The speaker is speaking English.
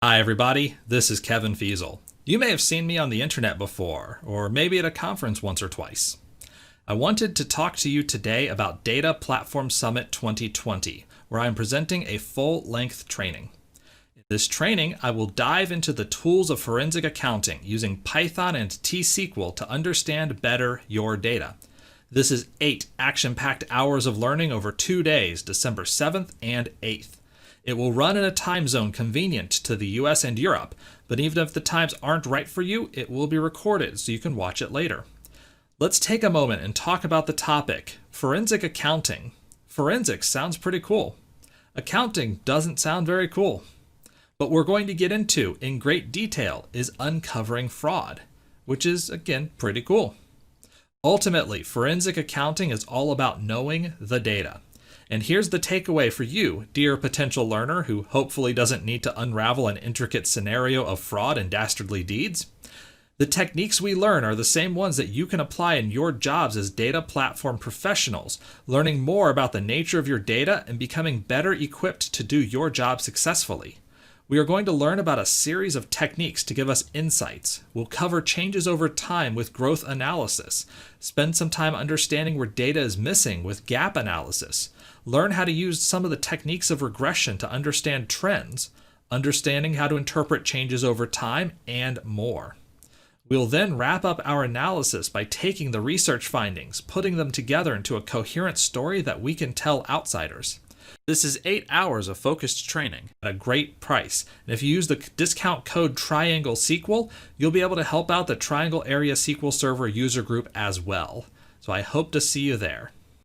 Hi everybody, this is Kevin Feasel. You may have seen me on the internet before, or maybe at a conference once or twice. I wanted to talk to you today about Data Platform Summit 2020, where I'm presenting a full-length training. In this training, I will dive into the tools of forensic accounting using Python and T-SQL to understand better your data. This is 8 action-packed hours of learning over 2 days, December 7th and 8th. It will run in a time zone convenient to the US and Europe, but even if the times aren't right for you, it will be recorded so you can watch it later. Let's take a moment and talk about the topic, forensic accounting. Forensics sounds pretty cool. Accounting doesn't sound very cool. What we're going to get into in great detail is uncovering fraud, which is, again, pretty cool. Ultimately, forensic accounting is all about knowing the data. And here's the takeaway for you, dear potential learner who hopefully doesn't need to unravel an intricate scenario of fraud and dastardly deeds. The techniques we learn are the same ones that you can apply in your jobs as data platform professionals, learning more about the nature of your data and becoming better equipped to do your job successfully. We are going to learn about a series of techniques to give us insights. We'll cover changes over time with growth analysis, spend some time understanding where data is missing with gap analysis, learn how to use some of the techniques of regression to understand trends, understanding how to interpret changes over time, and more. We'll then wrap up our analysis by taking the research findings, putting them together into a coherent story that we can tell outsiders. This is 8 hours of focused training at a great price. And if you use the discount code Triangle SQL, you'll be able to help out the Triangle Area SQL Server user group as well. So I hope to see you there.